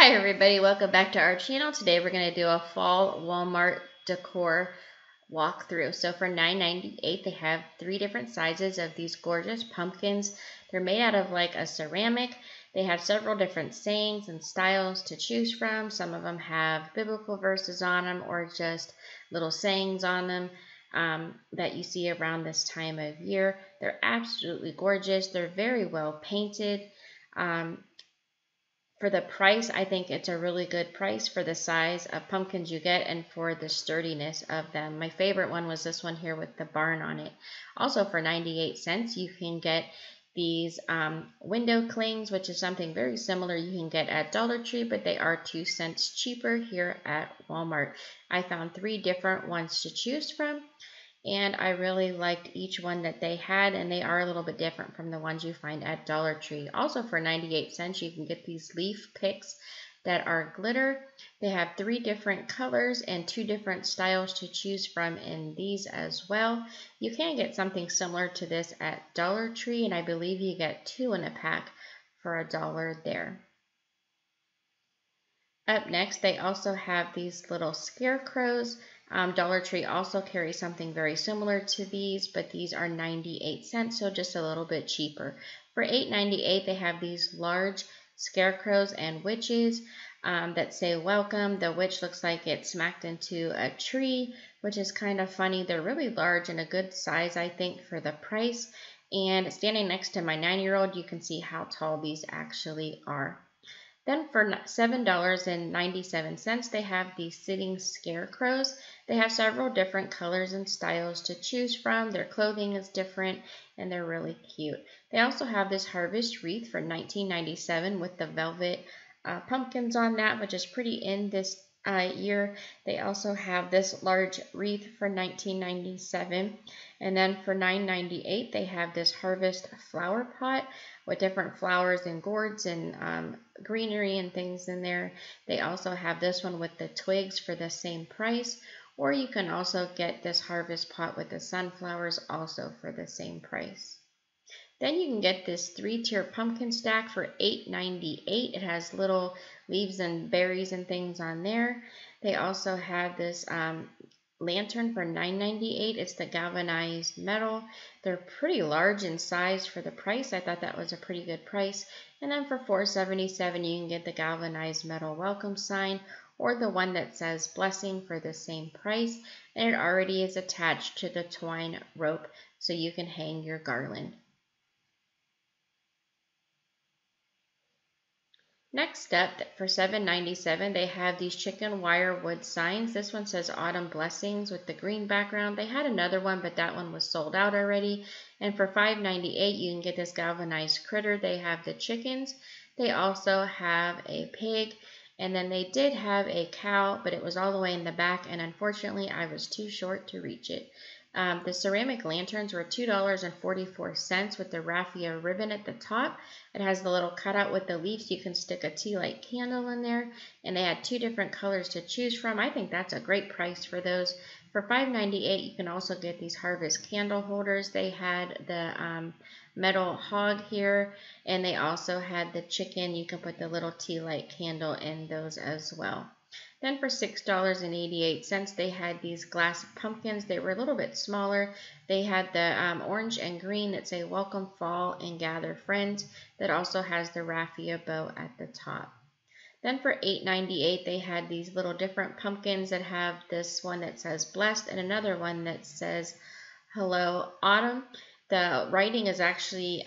Hi everybody, welcome back to our channel. Today we're going to do a fall Walmart decor walkthrough. So for $9.98 they have 3 different sizes of these gorgeous pumpkins. They're made out of like a ceramic. They have several different sayings and styles to choose from. Some of them have biblical verses on them or just little sayings on them that you see around this time of year. They're absolutely gorgeous. They're very well painted. For the price, I think it's a really good price for the size of pumpkins you get and for the sturdiness of them. My favorite one was this one here with the barn on it. Also for 98 cents, you can get these window clings, which is something very similar you can get at Dollar Tree, but they are 2 cents cheaper here at Walmart. I found 3 different ones to choose from, and I really liked each one that they had, and they are a little bit different from the ones you find at Dollar Tree. Also for 98 cents, you can get these leaf picks that are glitter. They have 3 different colors and 2 different styles to choose from in these as well. You can get something similar to this at Dollar Tree, and I believe you get 2 in a pack for $1 there. Up next, they also have these little scarecrows. Dollar Tree also carries something very similar to these, but these are 98 cents, so just a little bit cheaper. For $8.98, they have these large scarecrows and witches that say welcome. The witch looks like it smacked into a tree, which is kind of funny. They're really large and a good size, I think, for the price. And standing next to my 9-year-old, you can see how tall these actually are. Then for $7.97, they have these sitting scarecrows. They have several different colors and styles to choose from. Their clothing is different, and they're really cute. They also have this harvest wreath for $19.97 with the velvet pumpkins on that, which is pretty in this year. They also have this large wreath for $19.97. And then for $9.98, they have this harvest flower pot with different flowers and gourds and greenery and things in there. They also have this one with the twigs for the same price, or you can also get this harvest pot with the sunflowers also for the same price. Then you can get this 3-tier pumpkin stack for $8.98. It has little leaves and berries and things on there. They also have this lantern for $9.98. It's the galvanized metal. They're pretty large in size for the price. I thought that was a pretty good price. And then for $4.77, you can get the galvanized metal welcome sign or the one that says blessing for the same price. And it already is attached to the twine rope so you can hang your garland. Next up, for $7.97, they have these chicken wire wood signs. This one says Autumn Blessings with the green background. They had another one, but that one was sold out already. And for $5.98, you can get this galvanized critter. They have the chickens. They also have a pig. And then they did have a cow, but it was all the way in the back, and unfortunately, I was too short to reach it. The ceramic lanterns were $2.44 with the raffia ribbon at the top. It has the little cutout with the leaves. You can stick a tea light candle in there, and they had 2 different colors to choose from. I think that's a great price for those. For $5.98, you can also get these harvest candle holders. They had the metal hog here, and they also had the chicken. You can put the little tea light candle in those as well. Then for $6.88, they had these glass pumpkins. They were a little bit smaller. They had the orange and green that say welcome fall and gather friends. That also has the raffia bow at the top. Then for $8.98, they had these little different pumpkins that have this one that says blessed and another one that says hello autumn. The writing is actually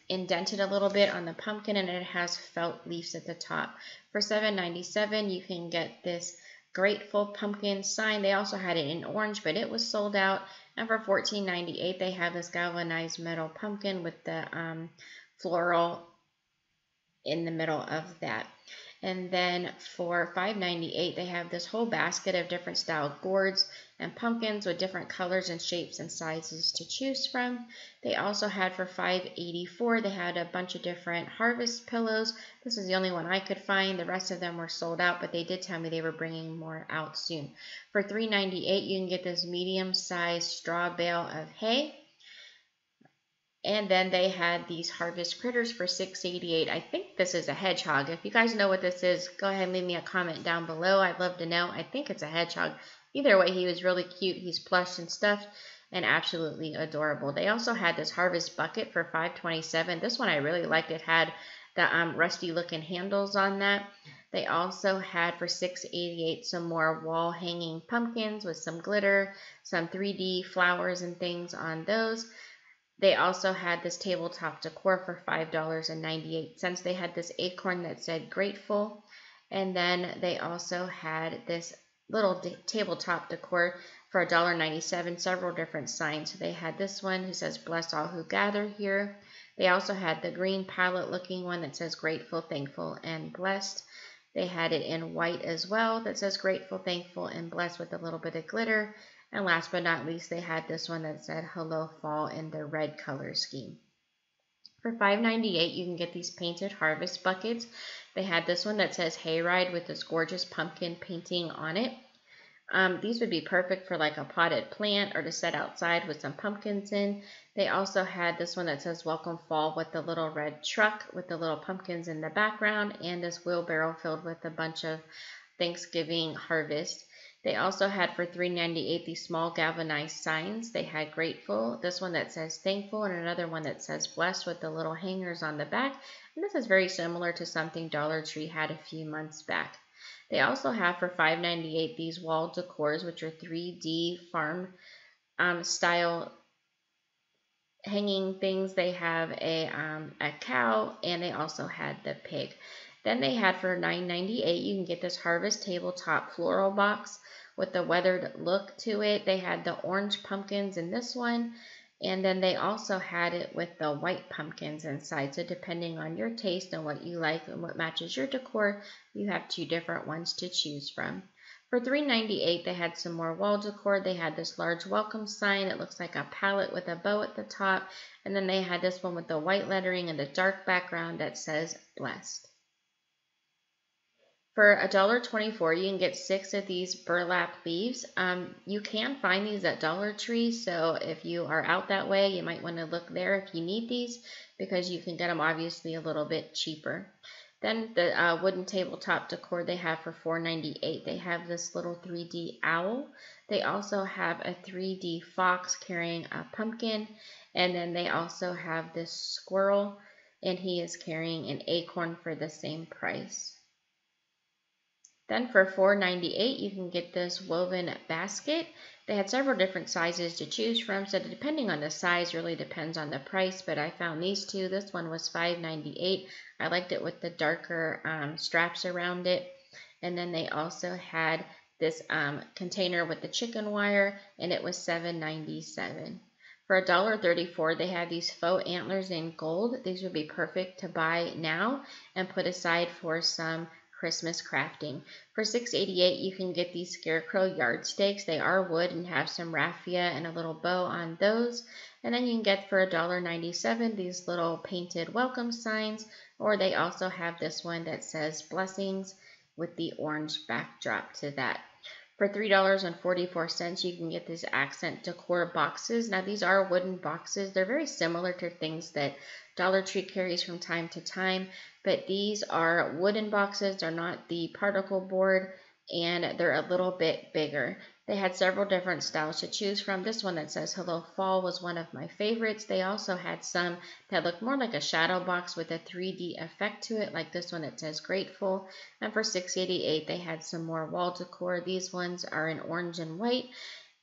indented a little bit on the pumpkin, and it has felt leaves at the top. For $7.97, you can get this grateful pumpkin sign. They also had it in orange, but it was sold out. And for $14.98, they have this galvanized metal pumpkin with the floral in the middle of that. And then for $5.98, they have this whole basket of different style gourds and pumpkins with different colors and shapes and sizes to choose from. They also had for $5.84, they had a bunch of different harvest pillows. This is the only one I could find. The rest of them were sold out, but they did tell me they were bringing more out soon. For $3.98, you can get this medium-sized straw bale of hay. And then they had these harvest critters for $6.88. I think this is a hedgehog. If you guys know what this is, go ahead and leave me a comment down below. I'd love to know. I think it's a hedgehog. Either way, he was really cute. He's plush and stuffed and absolutely adorable. They also had this harvest bucket for $5.27. This one I really liked. It had the rusty looking handles on that. They also had for $6.88 some more wall hanging pumpkins with some glitter, some 3D flowers and things on those. They also had this tabletop decor for $5.98. They had this acorn that said grateful. And then they also had this little tabletop decor for $1.97, several different signs. So they had this one who says bless all who gather here. They also had the green palette looking one that says grateful, thankful, and blessed. They had it in white as well that says grateful, thankful, and blessed with a little bit of glitter. And last but not least, they had this one that said hello fall in the red color scheme. For $5.98, you can get these painted harvest buckets. They had this one that says hayride with this gorgeous pumpkin painting on it. These would be perfect for like a potted plant or to set outside with some pumpkins in. They also had this one that says welcome fall with the little red truck with the little pumpkins in the background and this wheelbarrow filled with a bunch of Thanksgiving harvest. They also had for $3.98 these small galvanized signs. They had grateful, this one that says thankful, and another one that says blessed with the little hangers on the back. And this is very similar to something Dollar Tree had a few months back. They also have for $5.98 these wall decors, which are 3D farm style hanging things. They have a cow, and they also had the pig. Then they had for $9.98, you can get this harvest tabletop floral box with the weathered look to it. They had the orange pumpkins in this one, and then they also had it with the white pumpkins inside. So depending on your taste and what you like and what matches your decor, you have two different ones to choose from. For $3.98, they had some more wall decor. They had this large welcome sign. It looks like a palette with a bow at the top. And then they had this one with the white lettering and the dark background that says blessed. For $1.24, you can get 6 of these burlap leaves. You can find these at Dollar Tree, so if you are out that way, you might want to look there if you need these, because you can get them obviously a little bit cheaper. Then the wooden tabletop decor they have for $4.98. They have this little 3D owl. They also have a 3D fox carrying a pumpkin, and then they also have this squirrel, and he is carrying an acorn for the same price. Then for $4.98, you can get this woven basket. They had several different sizes to choose from, so depending on the size really depends on the price, but I found these two. This one was $5.98. I liked it with the darker straps around it. And then they also had this container with the chicken wire, and it was $7.97. For $1.34, they have these faux antlers in gold. These would be perfect to buy now and put aside for some Christmas crafting. For $6.88, you can get these scarecrow yard stakes. They are wood and have some raffia and a little bow on those. And then you can get for $1.97 these little painted welcome signs, or they also have this one that says blessings with the orange backdrop to that. For $3.44, you can get these accent decor boxes. Now, these are wooden boxes. They're very similar to things that Dollar Tree carries from time to time, but these are wooden boxes. They're not the particle board, and they're a little bit bigger. They had several different styles to choose from. This one that says Hello Fall was one of my favorites. They also had some that looked more like a shadow box with a 3D effect to it, like this one that says Grateful. And for $6.88, they had some more wall decor. These ones are in orange and white,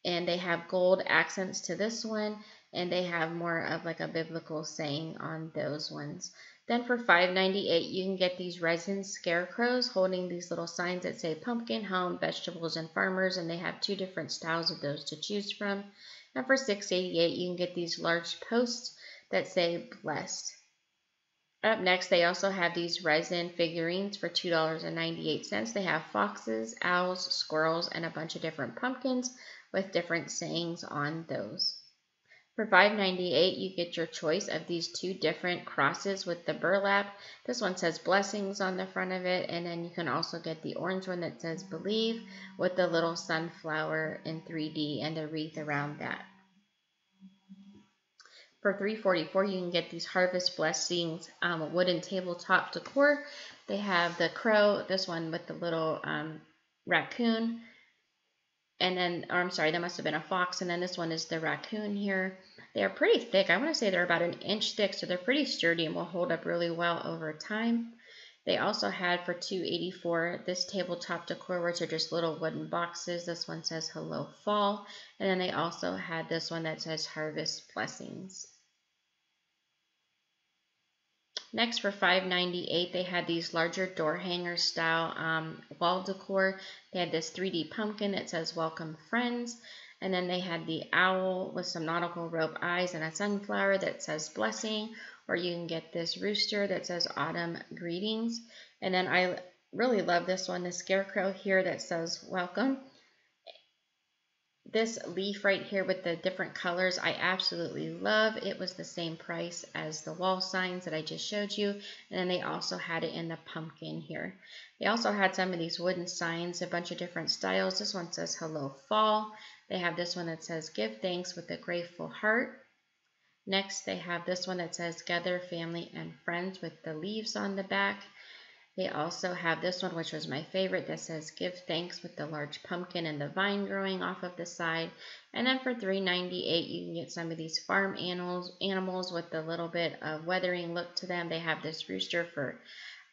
and they have gold accents to this one, and they have more of like a biblical saying on those ones. Then for $5.98, you can get these resin scarecrows holding these little signs that say pumpkin, home, vegetables, and farmers, and they have two different styles of those to choose from. And for $6.88, you can get these large posts that say blessed. Up next, they also have these resin figurines for $2.98. They have foxes, owls, squirrels, and a bunch of different pumpkins with different sayings on those. For $5.98, you get your choice of these two different crosses with the burlap. This one says blessings on the front of it, and then you can also get the orange one that says believe with the little sunflower in 3D and a wreath around that. For $3.44, you can get these Harvest Blessings wooden tabletop decor. They have the crow, this one with the little raccoon, and then, or I'm sorry, that must have been a fox, and then this one is the raccoon here. They are pretty thick. I want to say they're about an inch thick, so they're pretty sturdy and will hold up really well over time. They also had for $2.84 this tabletop decor, which are just little wooden boxes. This one says Hello Fall. And then they also had this one that says Harvest Blessings. Next, for $5.98, they had these larger door hanger style wall decor. They had this 3D pumpkin that says Welcome Friends. And then they had the owl with some nautical rope eyes and a sunflower that says Blessing. Or you can get this rooster that says Autumn Greetings. And then I really love this one, the scarecrow here that says Welcome. This leaf right here with the different colors, I absolutely love. It was the same price as the wall signs that I just showed you. And then they also had it in the pumpkin here. They also had some of these wooden signs, a bunch of different styles. This one says Hello Fall. They have this one that says Give Thanks with a Grateful Heart. Next, they have this one that says Gather Family and Friends with the leaves on the back. They also have this one, which was my favorite, that says Give Thanks with the large pumpkin and the vine growing off of the side. And then for $3.98, you can get some of these farm animals with a little bit of weathering look to them. They have this rooster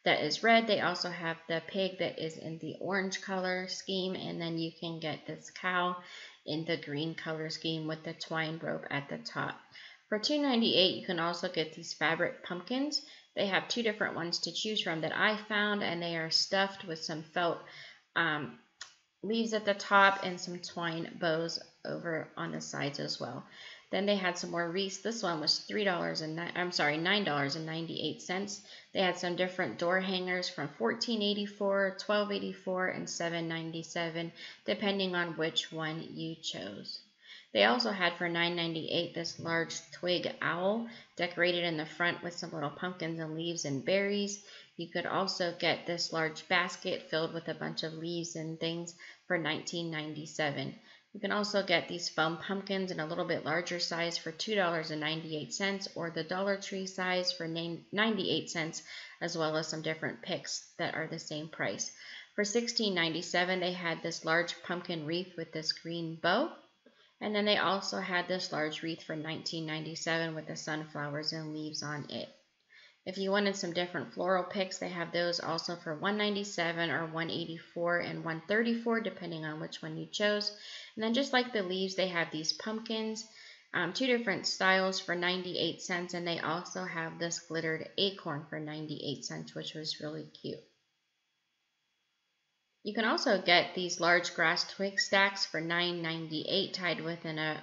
that is red. They also have the pig that is in the orange color scheme. And then you can get this cow in the green color scheme with the twine rope at the top. For $2.98, you can also get these fabric pumpkins. They have two different ones to choose from that I found, and they are stuffed with some felt leaves at the top and some twine bows over on the sides as well. Then they had some more wreaths. This one was $9.98. They had some different door hangers from $14.84, $12.84, and $7.97, depending on which one you chose. They also had for $9.98 this large twig owl decorated in the front with some little pumpkins and leaves and berries. You could also get this large basket filled with a bunch of leaves and things for $19.97. You can also get these foam pumpkins in a little bit larger size for $2.98 or the Dollar Tree size for 98 cents, as well as some different picks that are the same price. For $16.97, they had this large pumpkin wreath with this green bow. And then they also had this large wreath for $19.97 with the sunflowers and leaves on it. If you wanted some different floral picks, they have those also for $197 or $184 and $134, depending on which one you chose. And then just like the leaves, they have these pumpkins, two different styles for 98 cents, and they also have this glittered acorn for 98 cents, which was really cute. You can also get these large grass twig stacks for $9.98 tied with a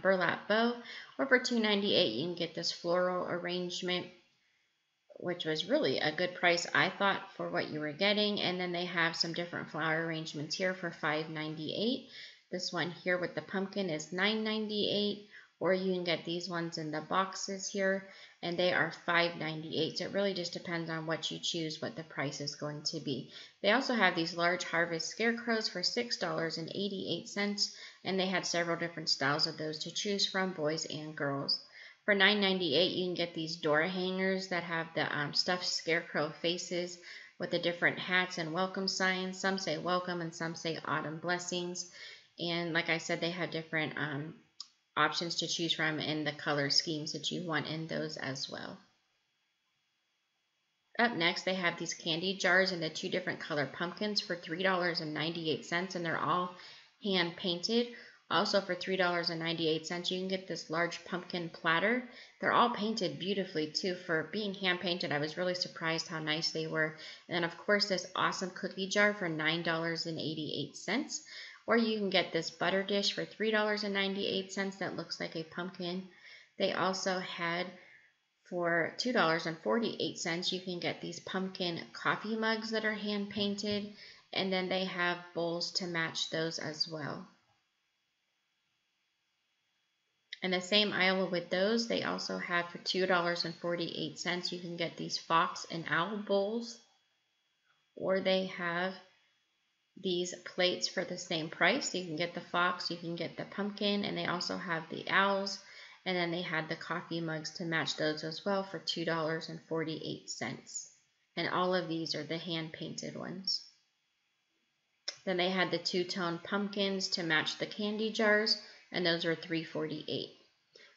burlap bow, or for $2.98 you can get this floral arrangement, which was really a good price, I thought, for what you were getting. And then they have some different flower arrangements here for $5.98. This one here with the pumpkin is $9.98, or you can get these ones in the boxes here, and they are $5.98. So it really just depends on what you choose, what the price is going to be. They also have these large harvest scarecrows for $6.88, and they had several different styles of those to choose from, boys and girls. For $9.98, you can get these door hangers that have the stuffed scarecrow faces with the different hats and welcome signs. Some say welcome and some say autumn blessings. And like I said, they have different options to choose from in the color schemes that you want in those as well. Up next, they have these candy jars in the two different color pumpkins for $3.98, and they're all hand painted. Also for $3.98, you can get this large pumpkin platter. They're all painted beautifully too. For being hand painted, I was really surprised how nice they were. And then of course this awesome cookie jar for $9.88. Or you can get this butter dish for $3.98 that looks like a pumpkin. They also had for $2.48, you can get these pumpkin coffee mugs that are hand painted. And then they have bowls to match those as well. In the same aisle with those, they also have for $2.48, you can get these fox and owl bowls. Or they have these plates for the same price. You can get the fox, you can get the pumpkin, and they also have the owls. And then they had the coffee mugs to match those as well for $2.48. And all of these are the hand-painted ones. Then they had the two-tone pumpkins to match the candy jars, and those were $3.48.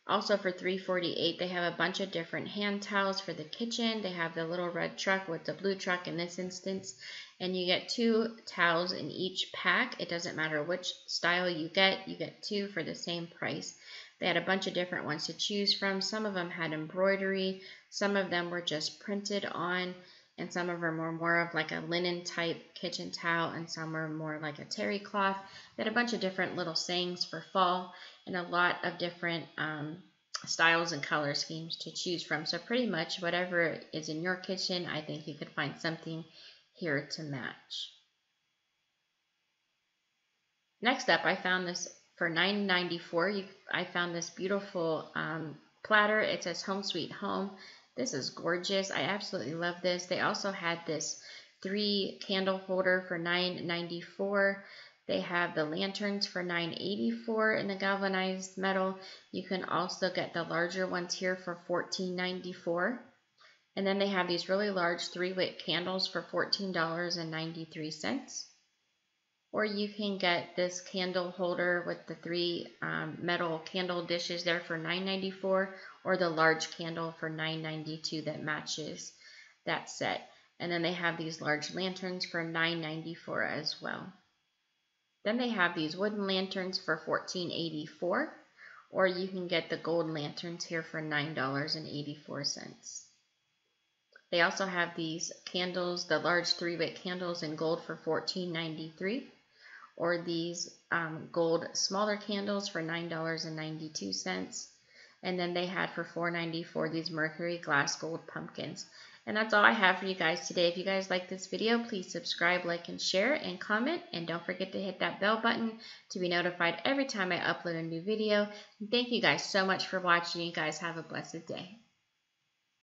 Also for $3.48, they have a bunch of different hand towels for the kitchen. They have the little red truck with the blue truck in this instance, and you get 2 towels in each pack. It doesn't matter which style you get 2 for the same price. They had a bunch of different ones to choose from. Some of them had embroidery, some of them were just printed on, and some of them were more of like a linen type kitchen towel, and some were more like a terry cloth. They had a bunch of different little sayings for fall, and a lot of different styles and color schemes to choose from. So pretty much whatever is in your kitchen, I think you could find something here to match. Next up, I found this for $9.94. I found this beautiful platter. It says Home Sweet Home. This is gorgeous. I absolutely love this. They also had this 3 candle holder for $9.94. They have the lanterns for $9.84 in the galvanized metal. You can also get the larger ones here for $14.94. And then they have these really large 3-wick candles for $14.93. Or you can get this candle holder with the 3 metal candle dishes there for $9.94, or the large candle for $9.92 that matches that set. And then they have these large lanterns for $9.94 as well. Then they have these wooden lanterns for $14.84, or you can get the gold lanterns here for $9.84. They also have these candles, the large 3-wick candles in gold for $14.93, or these gold smaller candles for $9.92. And then they had for $4.94 these mercury glass gold pumpkins. And that's all I have for you guys today. If you guys like this video, please subscribe, like, and share, and comment. And don't forget to hit that bell button to be notified every time I upload a new video. And thank you guys so much for watching. You guys have a blessed day.